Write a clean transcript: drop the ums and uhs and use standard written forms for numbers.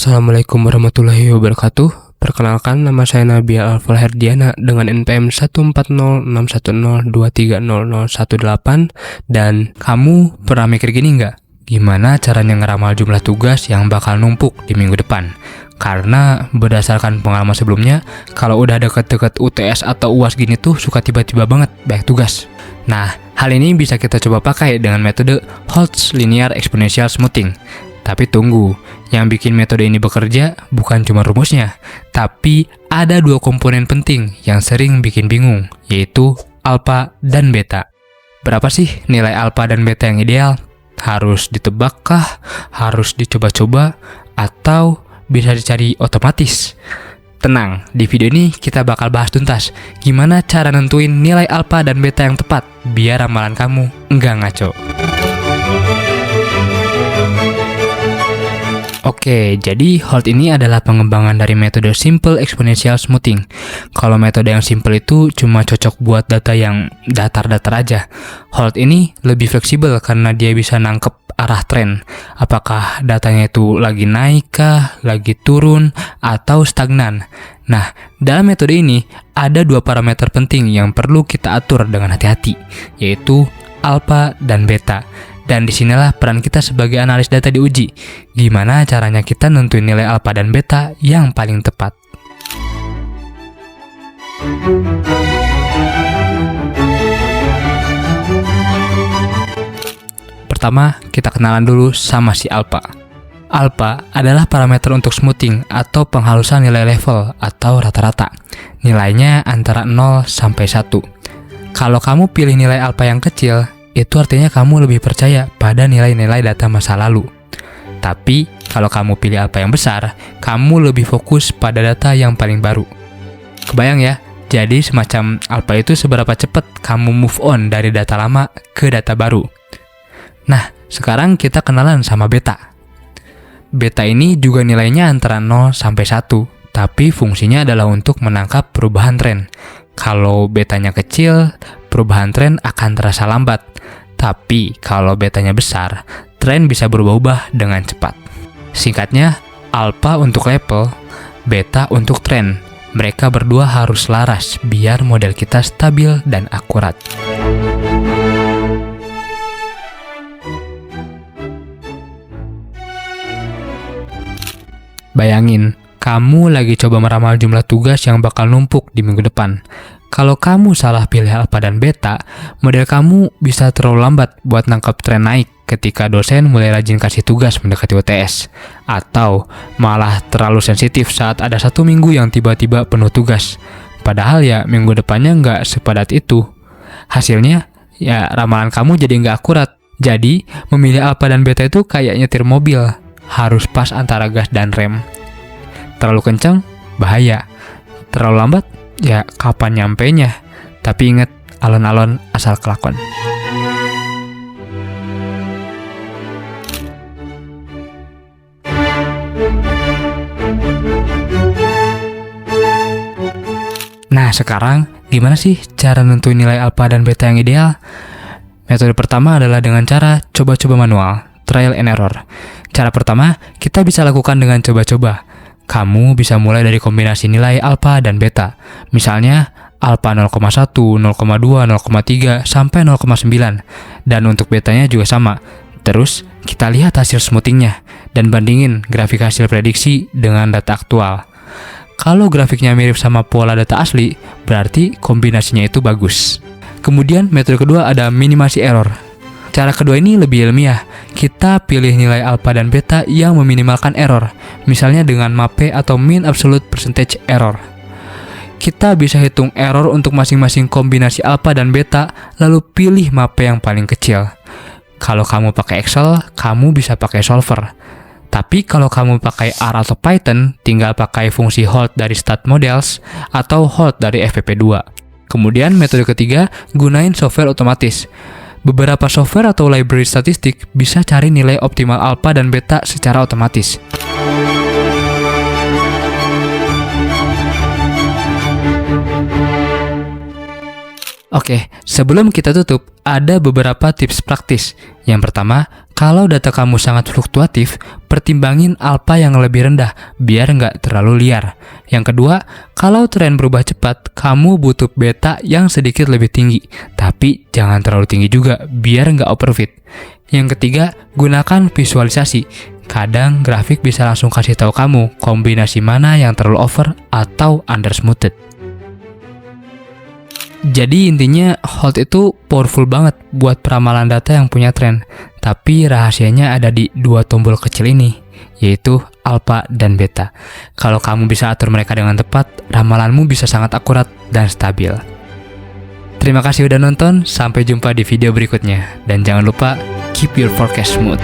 Assalamualaikum warahmatullahi wabarakatuh. Perkenalkan, nama saya Nabila Alfa Herdiana dengan NPM 1406102300018. Dan kamu pernah mikir gini nggak? Gimana caranya ngeramal jumlah tugas yang bakal numpuk di minggu depan? Karena berdasarkan pengalaman sebelumnya, kalau udah deket-deket UTS atau UAS gini tuh suka tiba-tiba banget banyak tugas. Nah, hal ini bisa kita coba pakai dengan metode Holtz Linear Exponential Smoothing. Tapi tunggu, yang bikin metode ini bekerja bukan cuma rumusnya, tapi ada dua komponen penting yang sering bikin bingung, yaitu alfa dan beta. Berapa sih nilai alfa dan beta yang ideal? Harus ditebakkah? Harus dicoba-coba? Atau bisa dicari otomatis? Tenang, di video ini kita bakal bahas tuntas gimana cara nentuin nilai alfa dan beta yang tepat biar ramalan kamu nggak ngaco. Oke, jadi Holt ini adalah pengembangan dari metode Simple Exponential Smoothing. Kalau metode yang simple itu cuma cocok buat data yang datar-datar aja. Holt ini lebih fleksibel karena dia bisa nangkep arah tren. Apakah datanya itu lagi naik kah, lagi turun, atau stagnan. Nah, dalam metode ini ada dua parameter penting yang perlu kita atur dengan hati-hati, yaitu alfa dan beta. Dan disinilah peran kita sebagai analis data diuji. Gimana caranya kita nentuin nilai alfa dan beta yang paling tepat. Pertama, kita kenalan dulu sama si alfa. Alfa adalah parameter untuk smoothing atau penghalusan nilai level atau rata-rata. Nilainya antara 0 sampai 1. Kalau kamu pilih nilai alfa yang kecil, itu artinya kamu lebih percaya pada nilai-nilai data masa lalu. Tapi, kalau kamu pilih alfa yang besar, kamu lebih fokus pada data yang paling baru. Kebayang ya? Jadi semacam alfa itu seberapa cepat kamu move on dari data lama ke data baru. Nah, sekarang kita kenalan sama beta. Beta ini juga nilainya antara 0 sampai 1, tapi fungsinya adalah untuk menangkap perubahan tren. Kalau betanya kecil, perubahan tren akan terasa lambat. Tapi kalau betanya besar, tren bisa berubah-ubah dengan cepat. Singkatnya, alfa untuk level, beta untuk tren. Mereka berdua harus laras biar model kita stabil dan akurat. Bayangin, kamu lagi coba meramal jumlah tugas yang bakal numpuk di minggu depan. Kalau kamu salah pilih alfa dan beta, model kamu bisa terlalu lambat buat nangkap tren naik ketika dosen mulai rajin kasih tugas mendekati UTS. Atau malah terlalu sensitif saat ada satu minggu yang tiba-tiba penuh tugas. Padahal ya minggu depannya nggak sepadat itu. Hasilnya, ya ramalan kamu jadi nggak akurat. Jadi, memilih alfa dan beta itu kayak nyetir mobil. Harus pas antara gas dan rem. Terlalu kencang, bahaya. Terlalu lambat, ya kapan nyampenya? Tapi ingat, alon-alon asal kelakon. Nah, sekarang gimana sih cara nentuin nilai alfa dan beta yang ideal? Metode pertama adalah dengan cara coba-coba manual, trial and error. Cara pertama, kita bisa lakukan dengan coba-coba. Kamu bisa mulai dari kombinasi nilai alfa dan beta. Misalnya, alfa 0,1, 0,2, 0,3, sampai 0,9. Dan untuk betanya juga sama. Terus, kita lihat hasil smoothingnya dan bandingin grafik hasil prediksi dengan data aktual. Kalau grafiknya mirip sama pola data asli, berarti kombinasinya itu bagus. Kemudian, metode kedua ada minimasi error. Cara kedua ini lebih ilmiah. Kita pilih nilai alfa dan beta yang meminimalkan error, misalnya dengan MAPE atau Mean Absolute Percentage Error. Kita bisa hitung error untuk masing-masing kombinasi alfa dan beta, lalu pilih MAPE yang paling kecil. Kalau kamu pakai Excel, kamu bisa pakai solver. Tapi kalau kamu pakai R atau Python, tinggal pakai fungsi hold dari stat models atau hold dari FPP2. Kemudian metode ketiga, gunain software otomatis. Beberapa software atau library statistik bisa cari nilai optimal alfa dan beta secara otomatis. Oke, sebelum kita tutup, ada beberapa tips praktis. Yang pertama, Kalau data kamu sangat fluktuatif, pertimbangin alpha yang lebih rendah, biar nggak terlalu liar. Yang kedua, kalau tren berubah cepat, kamu butuh beta yang sedikit lebih tinggi, tapi jangan terlalu tinggi juga, biar nggak overfit. Yang ketiga, gunakan visualisasi. Kadang grafik bisa langsung kasih tahu kamu kombinasi mana yang terlalu over atau undersmoothed. Jadi intinya hold itu powerful banget buat peramalan data yang punya tren. Tapi rahasianya ada di dua tombol kecil ini, yaitu alpha dan beta. Kalau kamu bisa atur mereka dengan tepat, ramalanmu bisa sangat akurat dan stabil. Terima kasih udah nonton, sampai jumpa di video berikutnya. Dan jangan lupa, keep your forecast smooth.